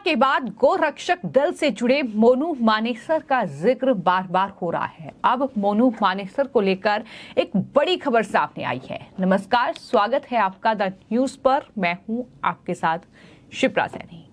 के बाद गोरक्षक दल से जुड़े मोनू मानेसर का जिक्र बार बार हो रहा है। अब मोनू मानेसर को लेकर एक बड़ी खबर सामने आई है। नमस्कार, स्वागत है आपका द न्यूज पर। मैं हूं आपके साथ शिप्रा सैनी।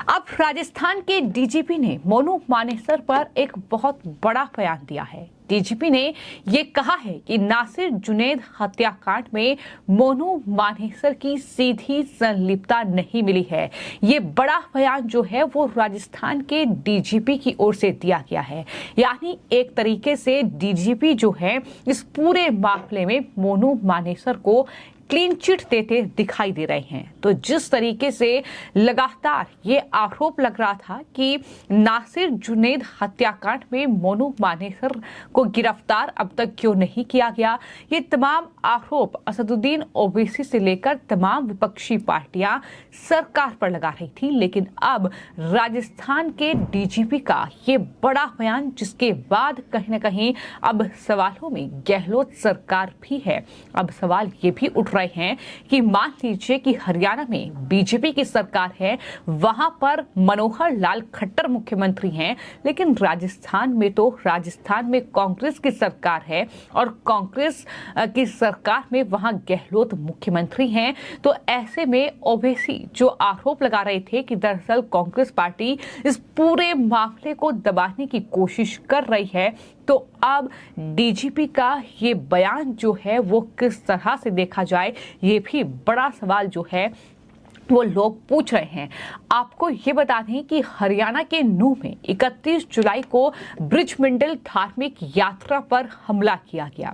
अब राजस्थान के डीजीपी ने मोनू मानेसर पर एक बहुत बड़ा बयान दिया है। डीजीपी ने ये कहा है कि नासिर जुनैद हत्याकांड में मोनू मानेसर की सीधी संलिप्तता नहीं मिली है। ये बड़ा बयान जो है वो राजस्थान के डीजीपी की ओर से दिया गया है। यानी एक तरीके से डीजीपी जो है इस पूरे मामले में मोनू मानेसर को क्लीन चिट देते दिखाई दे रहे हैं। तो जिस तरीके से लगातार ये आरोप लग रहा था कि नासिर जुनैद हत्याकांड में मोनू मानेसर को गिरफ्तार अब तक क्यों नहीं किया गया, ये तमाम आरोप असदुद्दीन ओवैसी से लेकर तमाम विपक्षी पार्टियां सरकार पर लगा रही थी। लेकिन अब राजस्थान के डीजीपी का ये बड़ा बयान, जिसके बाद कहीं ना कहीं अब सवालों में गहलोत सरकार भी है। अब सवाल ये भी उठ रहे हैं कि मान लीजिए कि हरियाणा में बीजेपी की सरकार है, वहां पर मनोहर लाल खट्टर मुख्यमंत्री हैं, लेकिन राजस्थान में कांग्रेस की सरकार है और कांग्रेस की सरकार में वहां गहलोत मुख्यमंत्री हैं। तो ऐसे में ओवैसी जो आरोप लगा रहे थे कि दरअसल कांग्रेस पार्टी इस पूरे मामले को दबाने की कोशिश कर रही है, तो अब डीजीपी का ये बयान जो है वो किस तरह से देखा जाए, ये भी बड़ा सवाल जो है वो लोग पूछ रहे हैं। आपको ये बता दें कि हरियाणा के नूंह में 31 जुलाई को ब्रिजमंडल धार्मिक यात्रा पर हमला किया गया।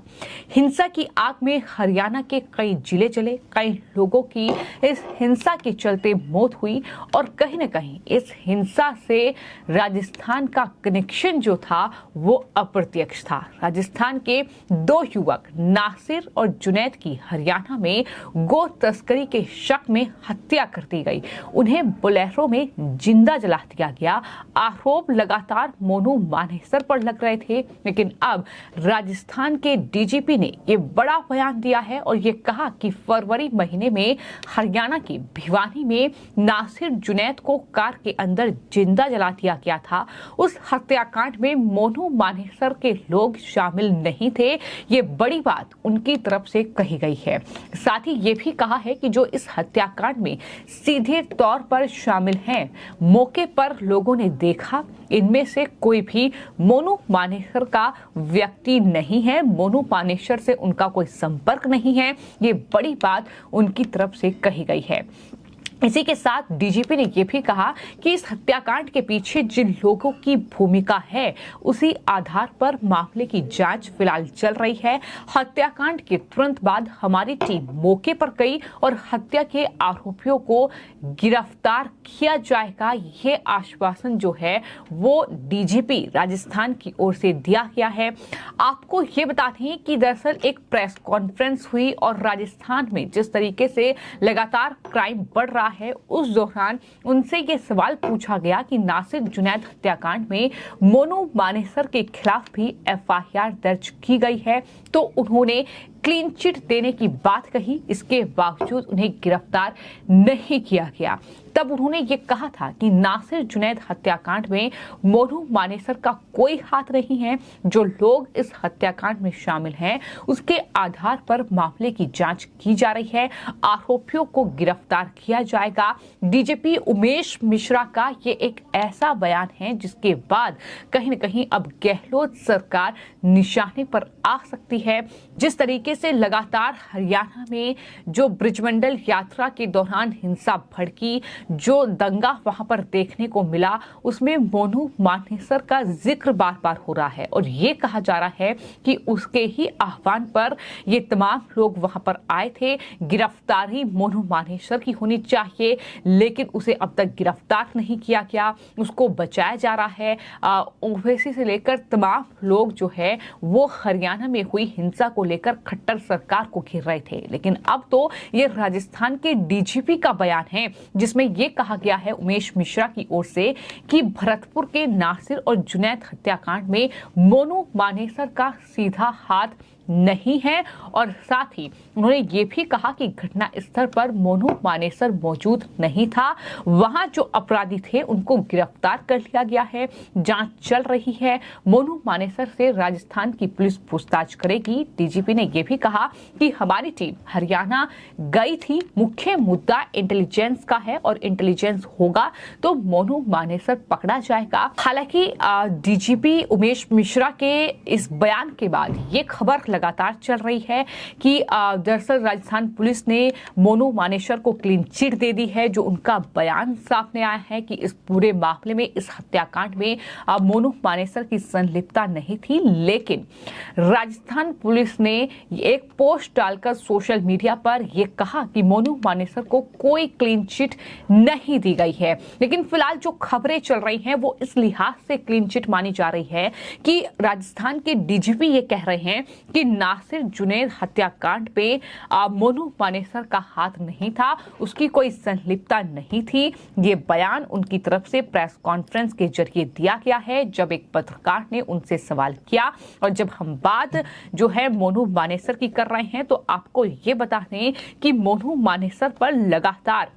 हिंसा की आग में हरियाणा के कई जिले जले, कई लोगों की इस हिंसा के चलते मौत हुई और कहीं न कहीं इस हिंसा से राजस्थान का कनेक्शन जो था वो अप्रत्यक्ष था। राजस्थान के दो युवक नासिर और जुनैद की हरियाणा में गो तस्करी के शक में हत्या कर दी गई। उन्हें बोलेरो में जिंदा जला दिया गया। आरोप लगातार मोनू मानेसर पर लग रहे थे, लेकिन अब राजस्थान के डीजीपी ने यह बड़ा बयान दिया है और ये कहा कि फरवरी महीने में हरियाणा के भिवानी में नासिर जुनैद को कार के अंदर जिंदा जला दिया गया था। उस हत्याकांड में मोनू मानेसर के लोग शामिल नहीं थे। ये बड़ी बात उनकी तरफ से कही गई है। साथ ही ये भी कहा है कि जो इस हत्याकांड में सीधे तौर पर शामिल हैं, मौके पर लोगों ने देखा, इनमें से कोई भी मोनू मानेसर का व्यक्ति नहीं है। मोनू मानेसर से उनका कोई संपर्क नहीं है। ये बड़ी बात उनकी तरफ से कही गई है। इसी के साथ डीजीपी ने यह भी कहा कि इस हत्याकांड के पीछे जिन लोगों की भूमिका है, उसी आधार पर मामले की जांच फिलहाल चल रही है। हत्याकांड के तुरंत बाद हमारी टीम मौके पर गई और हत्या के आरोपियों को गिरफ्तार किया जाएगा। ये आश्वासन जो है वो डीजीपी राजस्थान की ओर से दिया गया है। आपको ये बता दें कि दरअसल एक प्रेस कॉन्फ्रेंस हुई और राजस्थान में जिस तरीके से लगातार क्राइम बढ़ रहा है, उस दौरान उनसे ये सवाल पूछा गया कि नासिर जुनैद हत्याकांड में मोनू मानेसर के खिलाफ भी एफआईआर दर्ज की गई है, तो उन्होंने क्लीन चिट देने की बात कही। इसके बावजूद उन्हें गिरफ्तार नहीं किया गया। तब उन्होंने ये कहा था कि नासिर जुनैद हत्याकांड में मोनू मानेसर का कोई हाथ नहीं है। जो लोग इस हत्याकांड में शामिल हैं, उसके आधार पर मामले की जांच की जा रही है। आरोपियों को गिरफ्तार किया जाएगा। डीजीपी उमेश मिश्रा का ये एक ऐसा बयान है जिसके बाद कहीं न कहीं अब गहलोत सरकार निशाने पर आ सकती है। जिस तरीके से लगातार हरियाणा में जो ब्रिजमंडल यात्रा के दौरान हिंसा भड़की, जो दंगा वहां पर देखने को मिला, उसमें मोनू मानेसर का जिक्र बार बार हो रहा है और ये कहा जा रहा है कि उसके ही आह्वान पर ये तमाम लोग वहां पर आए थे। गिरफ्तारी मोनू मानेसर की होनी चाहिए, लेकिन उसे अब तक गिरफ्तार नहीं किया गया, उसको बचाया जा रहा है। ओवैसी से लेकर तमाम लोग जो है वो हरियाणा में हुई हिंसा को लेकर खट्टर सरकार को घेर रहे थे। लेकिन अब तो ये राजस्थान के डीजीपी का बयान है जिसमें ये कहा गया है उमेश मिश्रा की ओर से कि भरतपुर के नासिर और जुनैद हत्याकांड में मोनू मानेसर का सीधा हाथ नहीं है और साथ ही उन्होंने ये भी कहा कि घटना स्थल पर मोनू मानेसर मौजूद नहीं था। वहां जो अपराधी थे उनको गिरफ्तार कर लिया गया है, जांच चल रही है। मोनू मानेसर से राजस्थान की पुलिस पूछताछ करेगी। डीजीपी ने यह भी कहा कि हमारी टीम हरियाणा गई थी, मुख्य मुद्दा इंटेलिजेंस का है और इंटेलिजेंस होगा तो मोनू मानेसर पकड़ा जाएगा। हालांकि डीजीपी उमेश मिश्रा के इस बयान के बाद ये खबर लगातार चल रही है कि दरअसल राजस्थान पुलिस ने मोनू मानेसर को क्लीन चिट दे दी है। जो उनका बयान सामने आया है कि इस पूरे मामले में, इस हत्याकांड में मोनू मानेसर की संलिप्तता नहीं थी, लेकिन राजस्थान पुलिस ने एक पोस्ट डालकर सोशल मीडिया पर यह कहा कि मोनू मानेसर को कोई क्लीन चिट नहीं दी गई है। लेकिन फिलहाल जो खबरें चल रही हैं वो इस लिहाज से क्लीन चिट मानी जा रही है कि राजस्थान के डीजीपी ये कह रहे हैं कि नासिर जुनैद हत्याकांड पे मोनू मानेसर का हाथ नहीं था, उसकी कोई संलिप्तता नहीं थी। ये बयान उनकी तरफ से प्रेस कॉन्फ्रेंस के जरिए दिया गया है जब एक पत्रकार ने उनसे सवाल किया। और जब हम बात जो है मोनू मानेसर की कर रहे हैं तो आपको ये बता दें कि मोनू मानेसर पर लगातार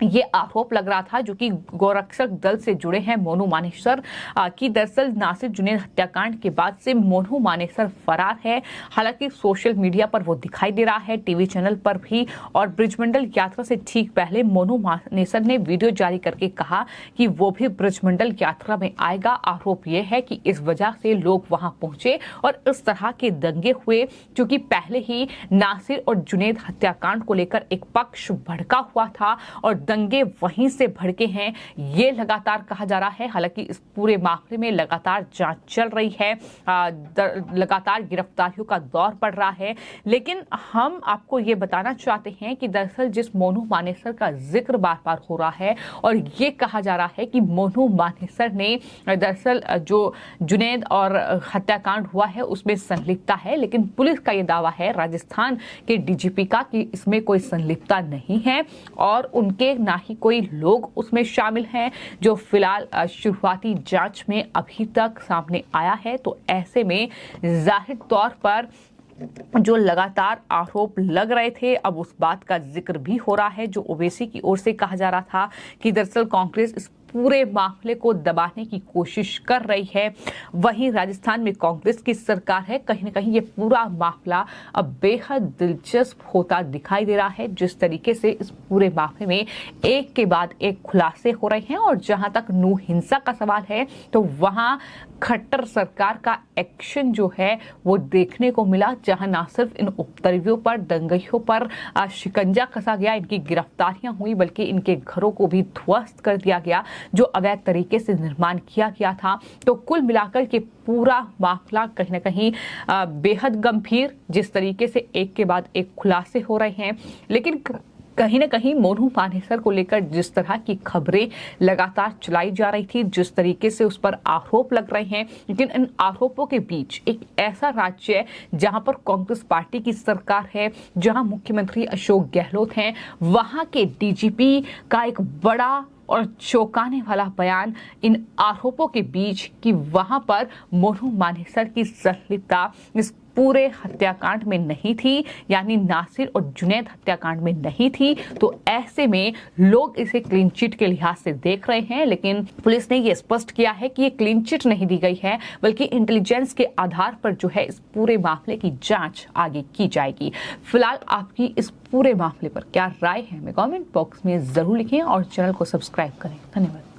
ये आरोप लग रहा था, जो कि गोरक्षक दल से जुड़े हैं मोनू मानेसर की दरअसल नासिर जुनैद हत्याकांड के बाद से मोनू मानेसर फरार है। हालांकि सोशल मीडिया पर वो दिखाई दे रहा है, टीवी चैनल पर भी, और ब्रिजमंडल यात्रा से ठीक पहले मोनू मानेसर ने वीडियो जारी करके कहा कि वो भी ब्रिजमंडल यात्रा में आएगा। आरोप ये है कि इस वजह से लोग वहां पहुंचे और इस तरह के दंगे हुए, क्योंकि पहले ही नासिर और जुनैद हत्याकांड को लेकर एक पक्ष भड़का हुआ था और दंगे वहीं से भड़के हैं, ये लगातार कहा जा रहा है। हालांकि इस पूरे मामले में लगातार जांच चल रही है, लगातार गिरफ्तारियों का दौर बढ़ रहा है। लेकिन हम आपको ये बताना चाहते हैं कि दरअसल जिस मोनू मानेसर का जिक्र बार बार हो रहा है और ये कहा जा रहा है कि मोनू मानेसर ने दरअसल जो जुनैद और हत्याकांड हुआ है उसमें संलिप्तता है, लेकिन पुलिस का ये दावा है, राजस्थान के डीजीपी का, कि इसमें कोई संलिप्तता नहीं है और उनके ना ही कोई लोग उसमें शामिल हैं, जो फिलहाल शुरुआती जांच में अभी तक सामने आया है। तो ऐसे में जाहिर तौर पर जो लगातार आरोप लग रहे थे, अब उस बात का जिक्र भी हो रहा है जो ओवैसी की ओर से कहा जा रहा था कि दरअसल कांग्रेस इस पूरे मामले को दबाने की कोशिश कर रही है। वहीं राजस्थान में कांग्रेस की सरकार है, कहीं ना कहीं ये पूरा मामला अब बेहद दिलचस्प होता दिखाई दे रहा है। जिस तरीके से इस पूरे मामले में एक के बाद एक खुलासे हो रहे हैं और जहां तक नू हिंसा का सवाल है तो वहां खट्टर सरकार का एक्शन जो है वो देखने को मिला, जहां ना सिर्फ इन उपद्रवियों पर, दंगइयों पर शिकंजा कसा गया, इनकी गिरफ्तारियां हुई, बल्कि इनके घरों को भी ध्वस्त कर दिया गया जो अवैध तरीके से निर्माण किया गया था। तो कुल मिलाकर के पूरा मामला कहीं ना कहीं बेहद गंभीर, जिस तरीके से एक के बाद एक खुलासे हो रहे हैं। लेकिन कहीं ना कहीं मोनू मानेसर को लेकर जिस तरह की खबरें लगातार चलाई जा रही थी, जिस तरीके से उस पर आरोप लग रहे हैं, लेकिन इन आरोपों के बीच एक ऐसा राज्य है जहां पर कांग्रेस पार्टी की सरकार है, जहां मुख्यमंत्री अशोक गहलोत हैं, वहां के डीजीपी का एक बड़ा और चौंकाने वाला बयान इन आरोपों के बीच कि वहां पर मोनू मानेसर की संलिप्तता इस पूरे हत्याकांड में नहीं थी, यानी नासिर और जुनैद हत्याकांड में नहीं थी। तो ऐसे में लोग इसे क्लीन चिट के लिहाज से देख रहे हैं, लेकिन पुलिस ने यह स्पष्ट किया है कि ये क्लीन चिट नहीं दी गई है, बल्कि इंटेलिजेंस के आधार पर जो है इस पूरे मामले की जांच आगे की जाएगी। फिलहाल आपकी इस पूरे मामले पर क्या राय है, हमें कमेंट बॉक्स में जरूर लिखें और चैनल को सब्सक्राइब करें। धन्यवाद।